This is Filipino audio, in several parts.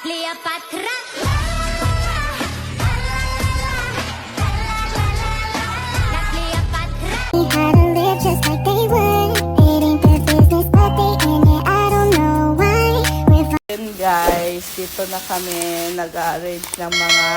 Cleopatra. La Cleopatra. How to live just like they would. It ain't their business, but they in it. I don't know why. Then guys, dito na kami nag-arrange ng mga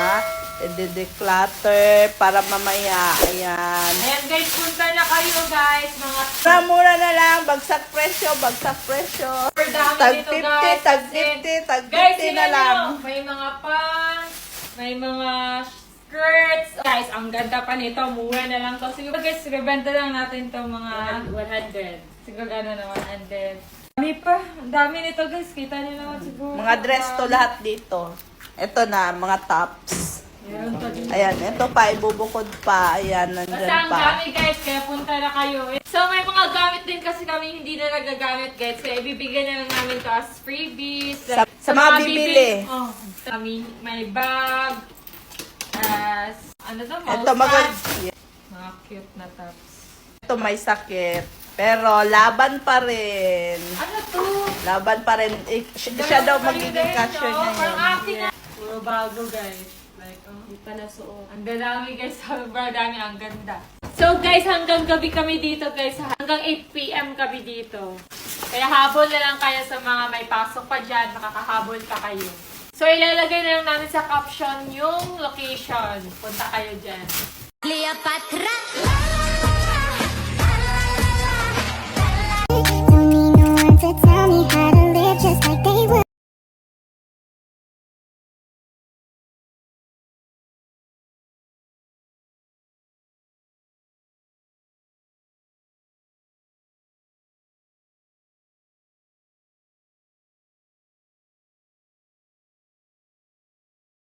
declutter para mamaya. Ayan. Ayan guys, punta na kayo guys. Mga Mura na lang, bagsak presyo, bagsak presyo. super dami Tag dito 50, guys. tag As in, 50, tag 50 guys, na tingnan lang. nyo, may mga pants, may mga skirts. Guys, ang ganda pa nito. Mura na lang to. Siguro guys, rebenta lang natin to mga 100. Siguro ano na 100. Dami pa. Ang dami nito guys. Kita nyo naman siguro. Mga dress to lahat dito. Ito na, mga tops. Meron pa din. Ayan, ito pa, ibubukod pa. Ayan, Basta nandyan ang pa. dami guys, kaya punta na kayo. So may mga gamit din kasi kami hindi na nagagamit guys. Kaya ibibigyan na lang namin to as freebies. Sa mga bibili. Oh, kami may bag. Ano to? Ito, Mousepad. Mga cute na tops. Ito may sakit. Pero laban pa rin. Ano to? Laban pa rin. Siya daw magiging cashier niya Parang yun. akin na. Puro bago guys. Like, hindi pa nasuot. Ang dami guys. Sobrang dami. Ang ganda. So guys, hanggang gabi kami dito guys. Hanggang 8 p.m. kami dito. Kaya habol na lang kayo sa mga may pasok pa dyan. Makakahabol pa kayo. So ilalagay na lang namin sa caption yung location. Punta kayo dyan. Cleopatra. Don't need no one to tell me how to live just